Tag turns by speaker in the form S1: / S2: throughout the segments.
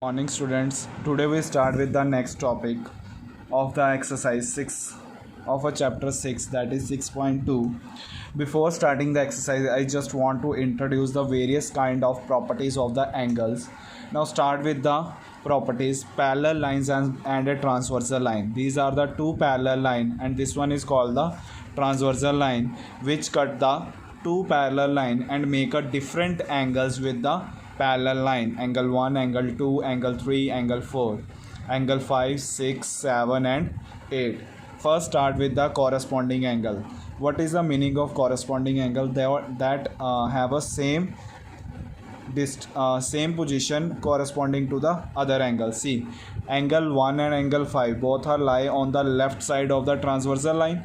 S1: Morning students. Today we start with the next topic of the exercise 6 of a chapter 6, that is 6.2. Before starting the exercise, I just want to introduce the various kind of properties of the angles. Now start with the properties: parallel lines and a transversal line. These are the two parallel line and this one is called the transversal line, which cut the two parallel line and make a different angles with the parallel line: angle 1, angle 2, angle 3, angle 4, angle 5, 6, 7 and 8. First start with the corresponding angle. What is the meaning of corresponding angle? That have a same position corresponding to the other angle. See, angle 1 and angle 5 both are lie on the left side of the transversal line.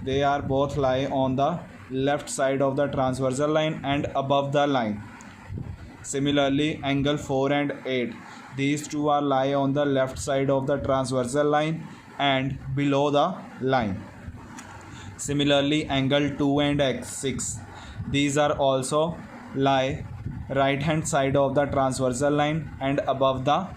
S1: They are both lie on the left side of the transversal line and above the line. Similarly, angle 4 and 8, these two are lie on the left side of the transversal line and below the line. Similarly, angle 2 and 6, these are also lie right hand side of the transversal line and above the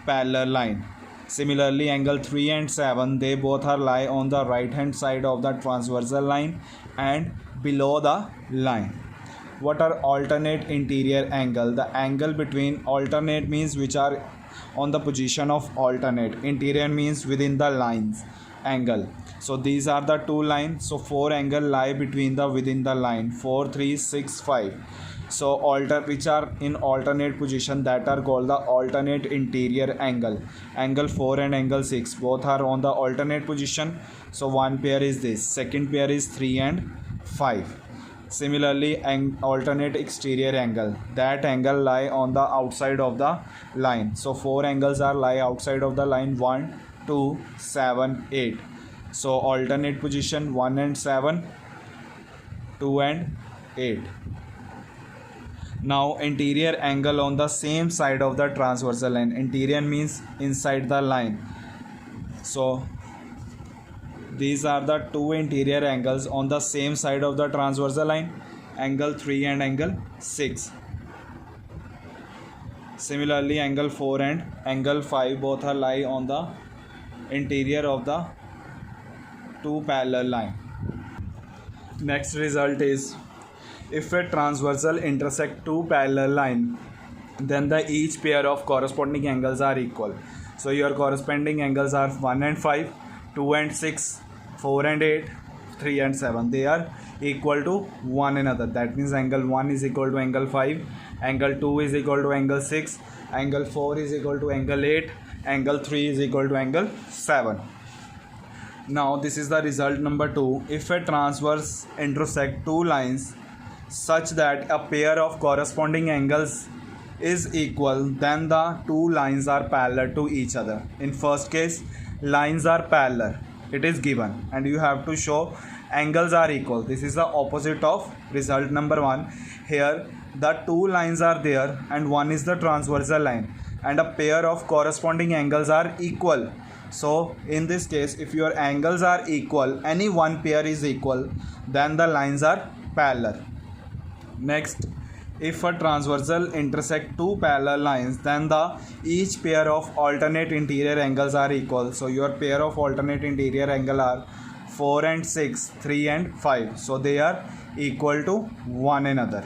S1: parallel line. Similarly, angle 3 and 7, they both are lie on the right hand side of the transversal line and below the line. What are alternate interior angle? The angle between alternate means which are on the position of alternate. Interior means within the lines angle. So these are the two lines. So 4 angle lie between the within the line: 4, 3, 6, 5. So which are in alternate position, that are called the alternate interior angle. Angle 4 and angle 6 both are on the alternate position. So one pair is this, second pair is 3 and 5. Similarly, an alternate exterior angle, that angle lie on the outside of the line. So 4 angles are lie outside of the line: 1, 2, 7, 8. So alternate position: 1 and 7, 2 and 8. Now interior angle on the same side of the transversal line. Interior means inside the line. So these are the two interior angles on the same side of the transversal line: angle 3 and angle 6. Similarly, angle 4 and angle 5 both are lie on the interior of the two parallel line. Next result is, if a transversal intersect two parallel line, then the each pair of corresponding angles are equal. So your corresponding angles are 1 and 5, 2 and 6, 4 and 8, 3 and 7. They are equal to one another. That means angle 1 is equal to angle 5, angle 2 is equal to angle 6, angle 4 is equal to angle 8, angle 3 is equal to angle 7. Now this is the result number 2. If a transverse intersect two lines such that a pair of corresponding angles is equal, then the two lines are parallel to each other. In first case, lines are parallel, it is given, and you have to show angles are equal. This is the opposite of result number 1. Here the two lines are there and one is the transversal line and a pair of corresponding angles are equal. So in this case, if your angles are equal, any one pair is equal, then the lines are parallel. Next, if a transversal intersect two parallel lines, then the each pair of alternate interior angles are equal. So your pair of alternate interior angle are 4 and 6, 3 and 5. So they are equal to one another.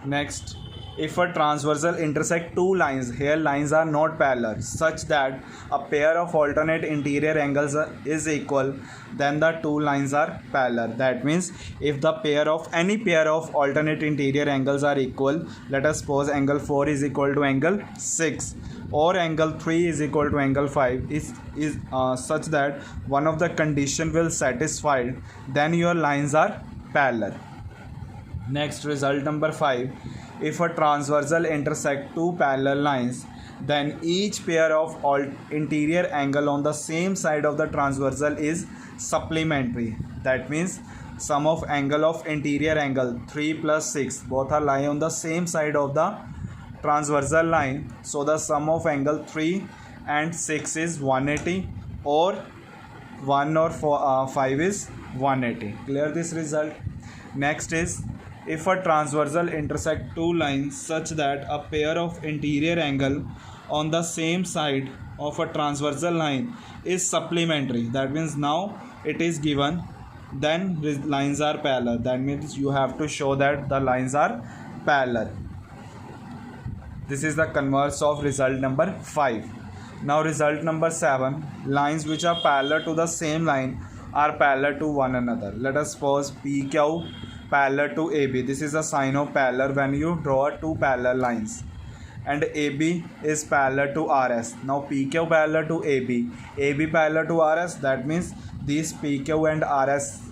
S1: Next, if a transversal intersect two lines, here lines are not parallel, such that a pair of alternate interior angles is equal, then the two lines are parallel. That means if the pair of any pair of alternate interior angles are equal, let us suppose angle 4 is equal to angle 6 or angle 3 is equal to angle 5 is such that one of the condition will satisfied, then your lines are parallel. Next, result number 5. If a transversal intersect two parallel lines, then each pair of interior angle on the same side of the transversal is supplementary. That means sum of angle of interior angle 3 plus 6 both are lie on the same side of the transversal line. So the sum of angle 3 and 6 is 180, or 1 or 5 is 180. Clear this result? Next is, if a transversal intersect two lines such that a pair of interior angle on the same side of a transversal line is supplementary. That means now it is given, then lines are parallel. That means you have to show that the lines are parallel. This is the converse of result number 5. Now result number 7, lines which are parallel to the same line are parallel to one another. Let us suppose PQ parallel to AB. This is a sign of parallel when you draw two parallel lines. And AB is parallel to RS. Now PQ parallel to AB, AB parallel to RS. That means these PQ and RS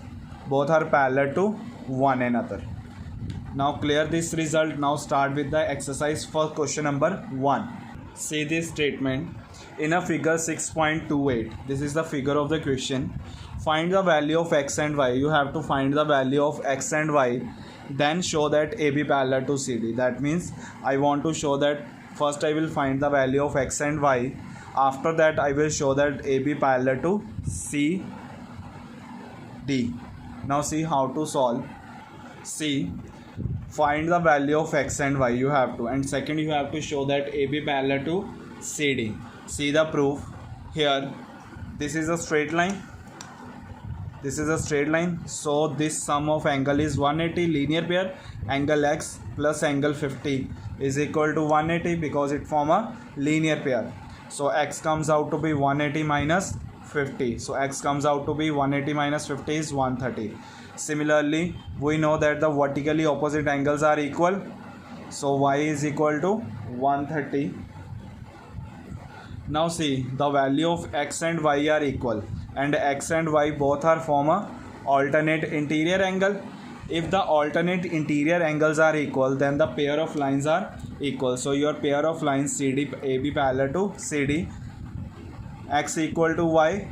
S1: both are parallel to one another. Now clear this result. Now start with the exercise for question number 1. See this statement. In a figure 6.28, this is the figure of the question. Find the value of x and y. You have to find the value of x and y. Then show that AB parallel to CD. That means I want to show that first I will find the value of x and y. After that I will show that AB parallel to CD. Now see how to solve. See, find the value of x and y you have to, and second you have to show that AB parallel to CD. See the proof here. This is a straight line. This is a straight line. So this sum of angle is 180 linear pair. Angle x plus angle 50 is equal to 180 because it form a linear pair. So x comes out to be 180 minus 50. So x comes out to be 180 minus 50 is 130. Similarly, we know that the vertically opposite angles are equal. So y is equal to 130. Now see, the value of x and y are equal, and x and y both are form a alternate interior angle. If the alternate interior angles are equal, then the pair of lines are equal. So your pair of lines CD AB parallel to CD, x equal to y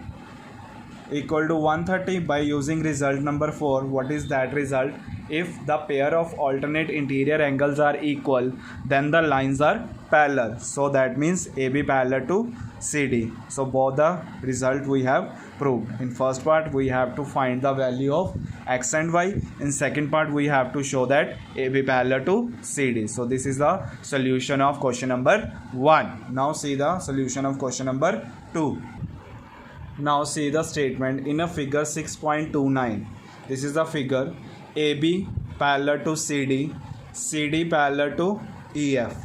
S1: equal to 130 by using result number 4. What is that result? If the pair of alternate interior angles are equal, then the lines are parallel. So that means AB parallel to CD. So both the result we have proved. In first part we have to find the value of x and y. In second part we have to show that AB parallel to CD. So this is the solution of question number 1. Now see the solution of question number 2. Now see the statement in a figure 6.29. This is the figure. AB parallel to CD, CD parallel to EF,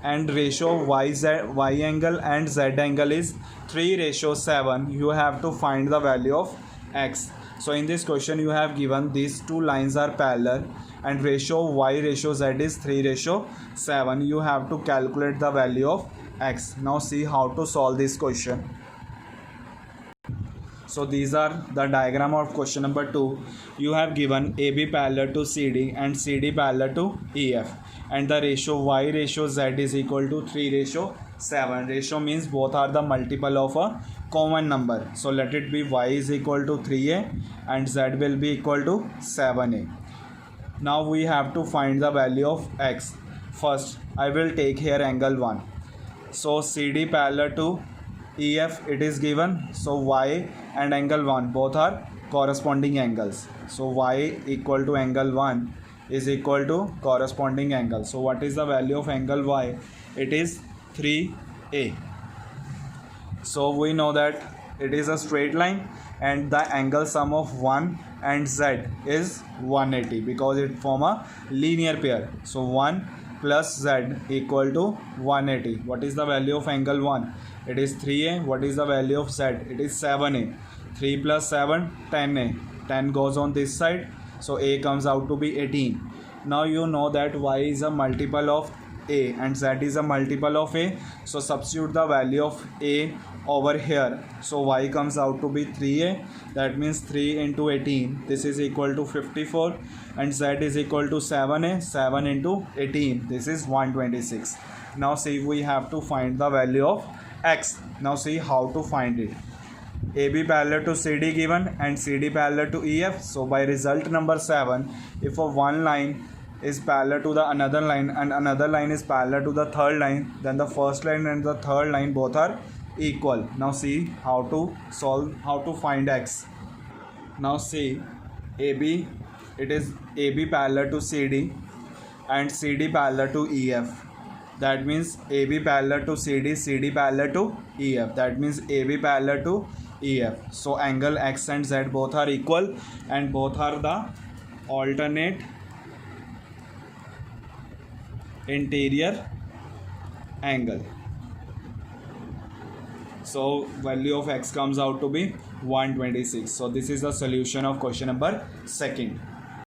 S1: and ratio of y angle and z angle is 3:7. You have to find the value of x. So in this question you have given these two lines are parallel and ratio of y ratio z is 3:7. You have to calculate the value of x. Now see how to solve this question. So these are the diagram of question number 2. You have given AB parallel to CD and CD parallel to EF, and the ratio y ratio z is equal to 3:7. Ratio means both are the multiple of a common number. So let it be y is equal to 3a and z will be equal to 7a. Now we have to find the value of x. First I will take here angle 1. So CD parallel to EF it is given. So y and angle 1 both are corresponding angles. So y equal to angle 1 is equal to corresponding angle. So what is the value of angle y? It is 3a. So we know that it is a straight line and the angle sum of 1 and z is 180 because it form a linear pair. So 1 plus z equal to 180. What is the value of angle 1? It is 3a. What is the value of z? It is 7a. 3 plus 7, 10a. 10 goes on this side. So a comes out to be 18. Now you know that y is a multiple of a and z is a multiple of a. So substitute the value of a over here. So y comes out to be 3a. That means 3 into 18. This is equal to 54. And z is equal to 7a. 7 into 18. This is 126. Now see, we have to find the value of x. Now see how to find it. AB parallel to CD given and CD parallel to EF. So by result number 7, if a one line is parallel to the another line and another line is parallel to the third line, then the first line and the third line both are equal. Now see how to solve, how to find x. Now see, AB, it is AB parallel to CD and CD parallel to EF. that means AB parallel to CD, CD parallel to EF, that means AB parallel to EF. So angle X and Z both are equal and both are the alternate interior angle. So value of X comes out to be 126. So this is the solution of question number 2.